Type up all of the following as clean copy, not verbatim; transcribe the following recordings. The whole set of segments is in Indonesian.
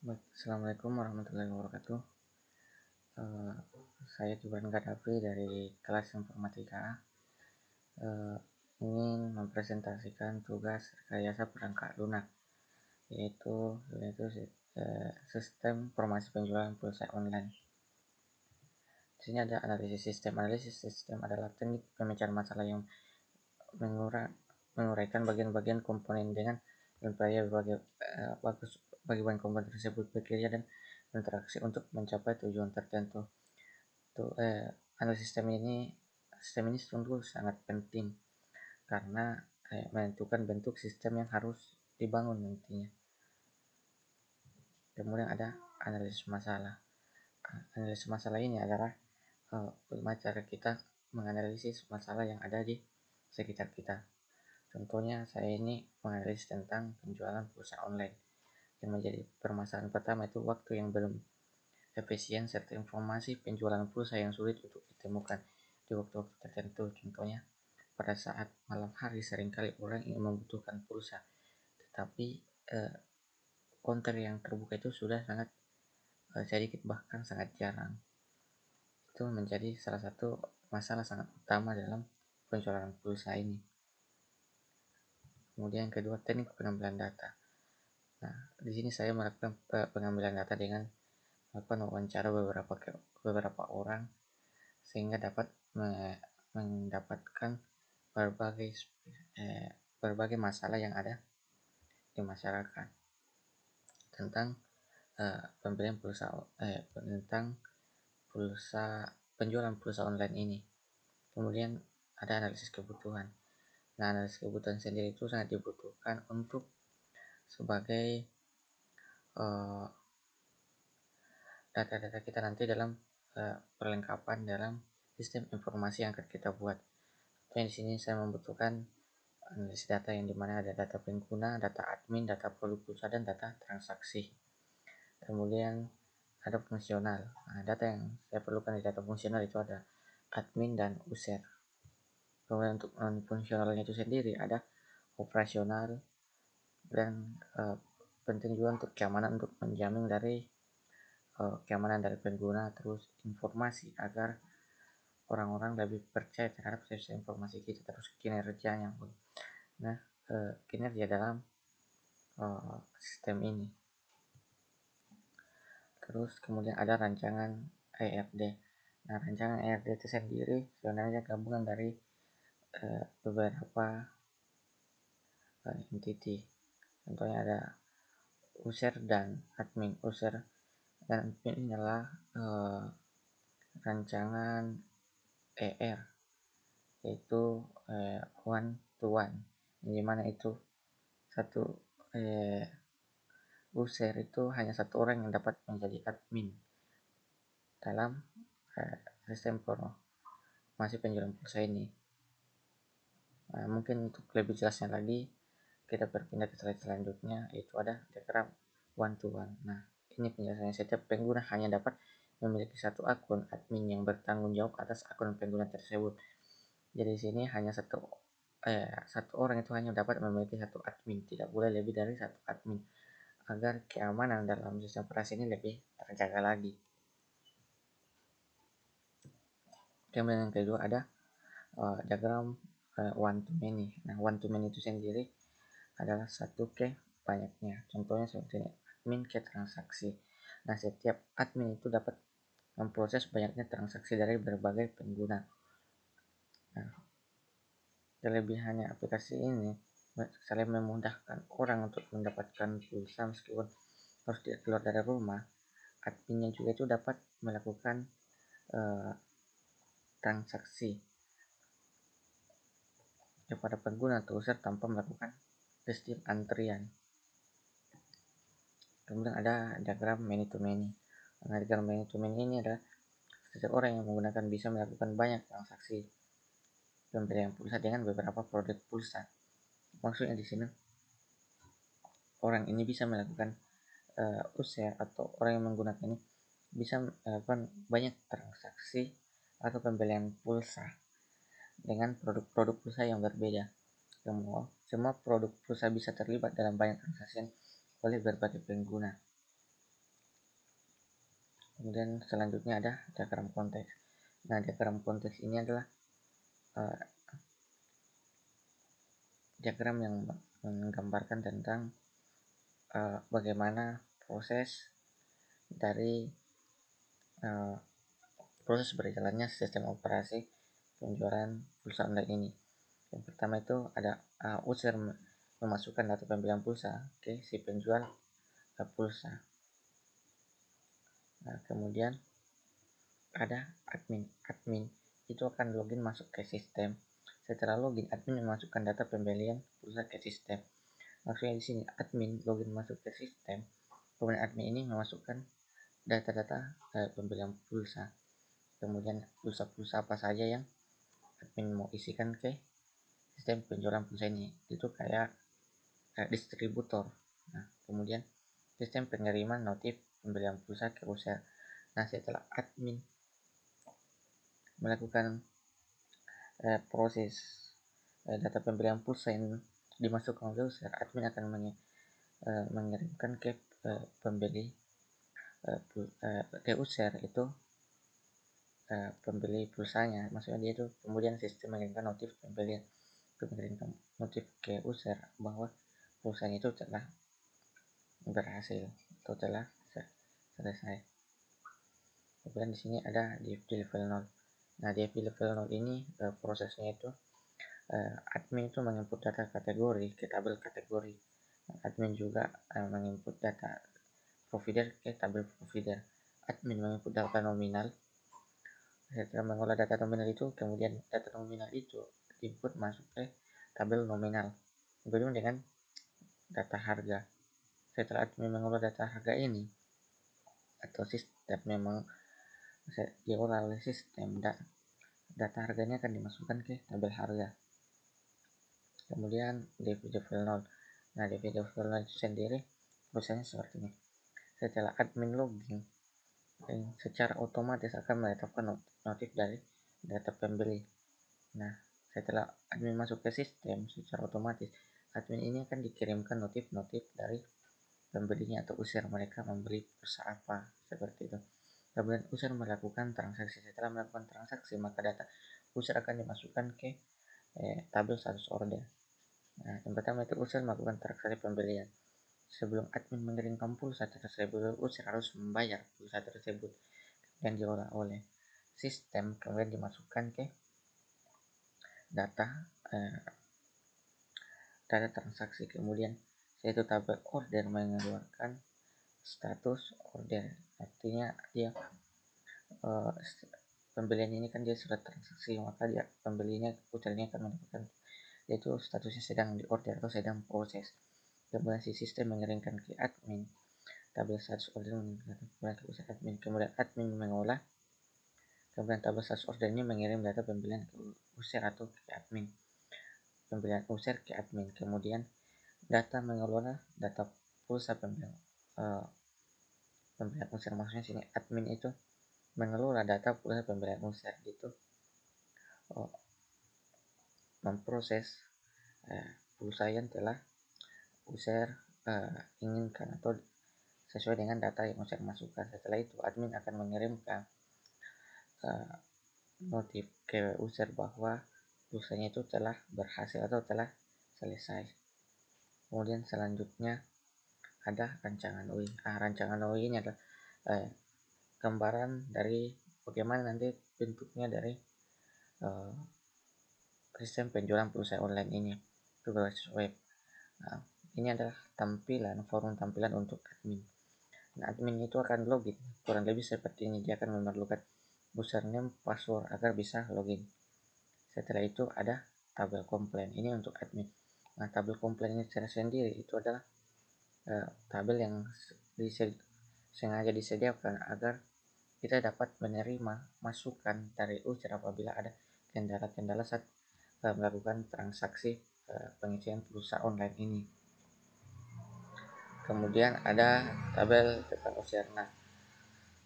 Assalamualaikum warahmatullahi wabarakatuh. Eh, saya Gibran Kadafi dari kelas Informatika ingin mempresentasikan tugas rekayasa perangkat lunak, yaitu sistem informasi penjualan pulsa online. Di sini ada analisis sistem. Analisis sistem adalah teknik pemecahan masalah yang menguraikan bagian-bagian komponen dengan berupaya bagi bagian komponen tersebut bekerja dan berinteraksi untuk mencapai tujuan tertentu. Analisis sistem ini sungguh sangat penting karena menentukan bentuk sistem yang harus dibangun nantinya. Kemudian ada analisis masalah. Analisis masalah ini adalah bagaimana cara kita menganalisis masalah yang ada di sekitar kita. Contohnya saya ini menganalisis tentang penjualan pulsa online. Yang menjadi permasalahan pertama itu waktu yang belum efisien serta informasi penjualan pulsa yang sulit untuk ditemukan di waktu-waktu tertentu. Contohnya pada saat malam hari seringkali orang ingin membutuhkan pulsa, tetapi konter yang terbuka itu sudah sangat sedikit, bahkan sangat jarang. Itu menjadi salah satu masalah sangat utama dalam penjualan pulsa ini. Kemudian yang kedua, teknik pengambilan data. Nah, di sini saya melakukan pengambilan data dengan melakukan wawancara beberapa orang sehingga dapat mendapatkan berbagai masalah yang ada di masyarakat tentang pembelian pulsa tentang penjualan pulsa online ini. Kemudian ada analisis kebutuhan. Nah, analisis kebutuhan sendiri itu sangat dibutuhkan untuk sebagai data-data kita nanti dalam perlengkapan dalam sistem informasi yang akan kita buat. Di sini saya membutuhkan analisis data yang dimana ada data pengguna, data admin, data produk pulsa, dan data transaksi. Kemudian ada fungsional. Nah, data yang saya perlukan di data fungsional itu ada admin dan user. Kemudian untuk fungsionalnya itu sendiri ada operasional dan penting juga untuk keamanan, untuk menjamin dari keamanan dari pengguna, terus informasi agar orang-orang lebih percaya terhadap sistem informasi kita, terus kinerjanya pun. Nah, kinerja dalam sistem ini. Terus kemudian ada rancangan ERD. Nah, rancangan ERD itu sendiri sebenarnya gabungan dari beberapa entity. Contohnya ada user dan admin. User dan admin ini adalah rancangan ER, yaitu one to one, yang dimana itu satu user itu hanya satu orang yang dapat menjadi admin dalam sistem informasi penjualan pulsa ini. Nah, mungkin untuk lebih jelasnya lagi kita berpindah ke slide selanjutnya, yaitu ada diagram one to one. Nah, ini penjelasannya. Setiap pengguna hanya dapat memiliki satu akun admin yang bertanggung jawab atas akun pengguna tersebut. Jadi di sini hanya satu orang itu hanya dapat memiliki satu admin, tidak boleh lebih dari satu admin, agar keamanan dalam sistem operasi ini lebih terjaga lagi. Kemudian yang kedua ada diagram one to many. Nah, one to many itu sendiri adalah satu ke banyaknya. Contohnya seperti admin ke transaksi. Nah, setiap admin itu dapat memproses banyaknya transaksi dari berbagai pengguna. Nah, kelebihannya aplikasi ini saling memudahkan orang untuk mendapatkan pulsa meskipun harus keluar dari rumah. Adminnya juga itu dapat melakukan transaksi kepada pengguna atau user tanpa melakukan sistem antrian. Kemudian ada diagram many to many. Nah, diagram many to many ini adalah setiap orang yang menggunakan bisa melakukan banyak transaksi pembelian pulsa dengan beberapa produk pulsa. Maksudnya di sini orang ini bisa melakukan user atau orang yang menggunakan ini bisa melakukan banyak transaksi atau pembelian pulsa dengan produk-produk pulsa yang berbeda. Semua produk pulsa bisa terlibat dalam banyak transaksi oleh berbagai pengguna. Kemudian selanjutnya ada diagram konteks. Nah, diagram konteks ini adalah diagram yang menggambarkan tentang bagaimana proses dari proses berjalannya sistem operasi penjualan pulsa online ini. Yang pertama itu ada user memasukkan data pembelian pulsa ke si penjual pulsa. Nah, kemudian ada admin. Admin itu akan login masuk ke sistem. Setelah login, admin memasukkan data pembelian pulsa ke sistem. Maksudnya di sini admin login masuk ke sistem, kemudian admin ini memasukkan data-data pembelian pulsa. Kemudian pulsa-pulsa apa saja yang admin mau isikan ke sistem penjualan pulsa ini, itu kayak distributor. Nah, kemudian sistem pengiriman notif pembelian pulsa ke user. Nah, setelah admin melakukan proses data pembelian pulsa yang dimasukkan oleh user, admin akan mengirimkan ke pembeli ke user itu pembeli pulsanya. Maksudnya dia itu kemudian sistem mengirimkan notif pembelian, mengirimkan notif ke user bahwa pulsanya itu telah berhasil atau telah selesai. Kemudian di sini ada di level 0. Nah, di level 0 ini prosesnya itu admin itu menginput data kategori ke tabel kategori. Admin juga menginput data provider ke tabel provider. Admin menginput data nominal. Setelah mengolah data nominal itu, kemudian data nominal itu input masuk ke tabel nominal. Begitu dengan data harga. Setelah admin mengolah data harga ini, atau sistem memang diolah oleh sistem, data harganya akan dimasukkan ke tabel harga. Kemudian level 0. Nah, level 0 itu sendiri prosesnya seperti ini. Setelah admin login, secara otomatis akan menetapkan notif dari data pembeli. Nah, setelah admin masuk ke sistem, secara otomatis admin ini akan dikirimkan notif-notif dari pembelinya atau user, mereka membeli pulsa apa, seperti itu. Kemudian user melakukan transaksi. Setelah melakukan transaksi, maka data user akan dimasukkan ke tabel status order. Nah, yang pertama itu user melakukan transaksi pembelian. Sebelum admin mengirimkan pulsa tersebut, user harus membayar pulsa tersebut yang diolah oleh sistem, kemudian dimasukkan ke data transaksi. Kemudian yaitu tabel order mengeluarkan status order, artinya dia pembelian ini kan dia sudah transaksi, maka dia pembelinya usernya akan mendapatkan yaitu statusnya sedang di order atau sedang proses. Kemudian si sistem mengirimkan ke admin tabel status order ke user admin, kemudian admin mengolah, kemudian tabel status order ini mengirim data pembelian ke user atau ke admin, pembelian user ke admin. Kemudian data mengelola data pulsa pembelian pembelian user, maksudnya sini admin itu mengelola data pulsa pembelian user gitu, memproses pulsa yang telah user inginkan atau sesuai dengan data yang user masukkan. Setelah itu admin akan mengirimkan notif ke user bahwa pulsanya itu telah berhasil atau telah selesai. Kemudian selanjutnya ada rancangan UI. Rancangan UI ini adalah gambaran dari bagaimana nanti bentuknya dari sistem penjualan pulsa online ini ke berbasis web. Nah, ini adalah forum tampilan untuk admin. Nah, admin itu akan login kurang lebih seperti ini. Dia akan memerlukan username, password agar bisa login. Setelah itu ada tabel komplain, ini untuk admin. Nah, tabel komplain ini secara sendiri itu adalah tabel yang sengaja disediakan agar kita dapat menerima masukan dari user apabila ada kendala-kendala saat melakukan transaksi pengisian pulsa online ini. Kemudian ada tabel depan user. Nah,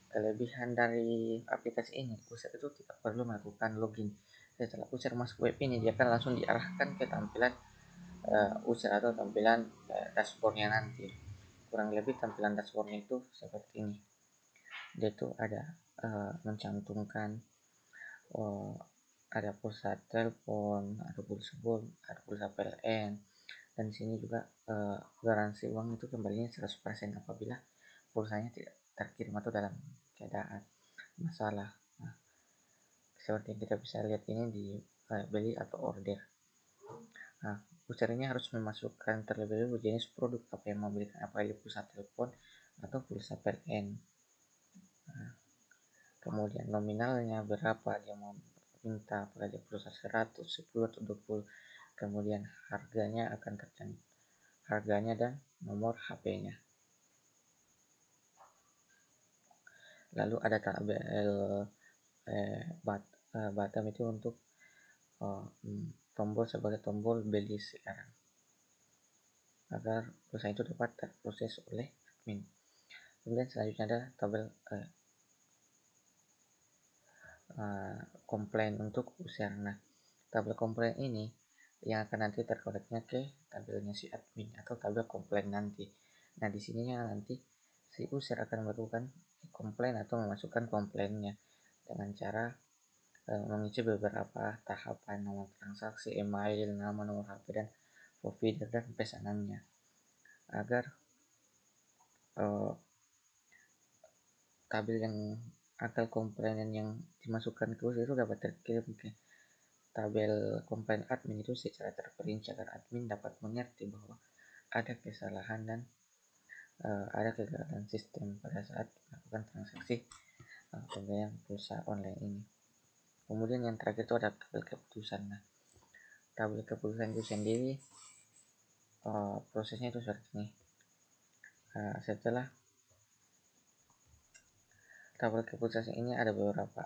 kelebihan dari aplikasi ini, user itu tidak perlu melakukan login. Setelah user masuk web ini, dia akan langsung diarahkan ke tampilan user atau tampilan dashboardnya nanti. Kurang lebih tampilan dashboardnya itu seperti ini. dia itu ada mencantumkan ada pulsa telepon, ada pulsa PLN, dan di sini juga garansi uang itu kembalinya 100% apabila pulsanya tidak terkirim atau dalam keadaan masalah. Nah, seperti yang kita bisa lihat ini di beli atau order. Nah, usernya harus memasukkan terlebih dahulu jenis produk apa yang mau belikan, apakah pulsa telepon atau pulsa PLN. Nah, kemudian nominalnya berapa dia mau minta, apakah dia pulsa 100, 10 atau 20. Kemudian harganya akan tercantum, harganya dan nomor HP-nya. Lalu ada tabel bottom itu untuk tombol sebagai tombol beli sekarang agar pulsa itu dapat terproses oleh admin. Kemudian selanjutnya ada tabel komplain untuk user. Nah, tabel komplain ini yang akan nanti terkoneknya ke tabelnya si admin atau tabel komplain nanti. Nah, di sininya nanti si user akan melakukan komplain atau memasukkan komplainnya dengan cara mengisi beberapa tahapan, nomor transaksi, email, nama, nomor HP, dan provider dan pesanannya, agar tabel yang akal komplainan yang dimasukkan ke user itu dapat terkirim ke tabel komplain admin itu secara terperinci agar admin dapat mengerti bahwa ada kesalahan dan ada kegagalan sistem pada saat melakukan transaksi pembelian pulsa online ini. Kemudian yang terakhir itu ada tabel keputusan. Nah, tabel keputusan itu sendiri prosesnya itu seperti ini. Setelah tabel keputusan ini ada beberapa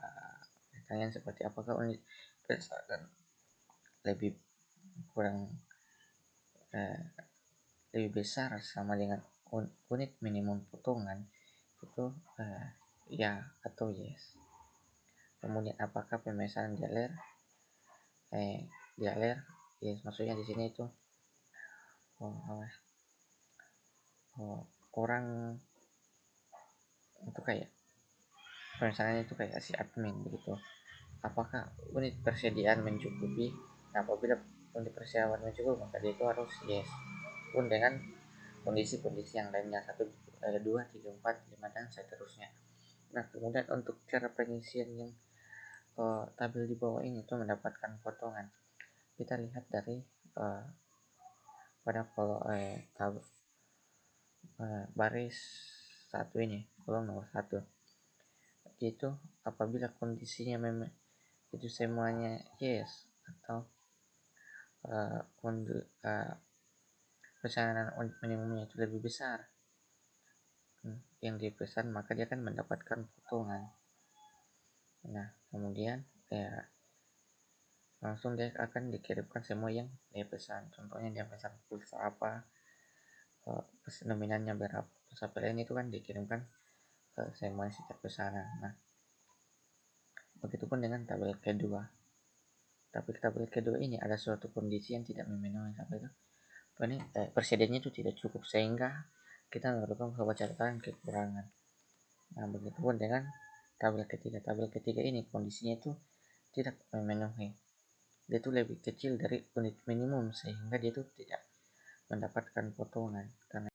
pertanyaan seperti apakah unit pesanan lebih kurang lebih besar sama dengan unit minimum potongan, itu ya atau yes. Kemudian apakah pemesanan dialer yes, maksudnya di sini itu orang itu kayak pemesanannya itu kayak si admin begitu. Apakah unit persediaan mencukupi? Nah, apabila unit persediaan mencukupi maka dia itu harus yes, pun dengan kondisi-kondisi yang lainnya 1, 2, 3, 4, 5 dan seterusnya. Nah, kemudian untuk cara pengisian yang tabel di bawah ini itu mendapatkan potongan, kita lihat dari pada tabel baris 1 ini, kolom nomor 1 itu apabila kondisinya memang itu semuanya yes atau pesanan minimumnya itu lebih besar yang dipesan, maka dia akan mendapatkan potongan. Nah, kemudian langsung dia akan dikirimkan semua yang dia pesan. Contohnya dia pesan pulsa apa, nominalnya berapa, pulsa PLN itu kan dikirimkan ke semua setiap pesanan. Nah, begitupun dengan tabel kedua. Tapi tabel kedua ini ada suatu kondisi yang tidak memenuhi, sampai itu persediaannya itu tidak cukup sehingga kita memerlukan beberapa catatan kekurangan. Nah, begitupun dengan tabel ketiga. Tabel ketiga ini kondisinya itu tidak memenuhi. Dia itu lebih kecil dari unit minimum sehingga dia itu tidak mendapatkan potongan. Karena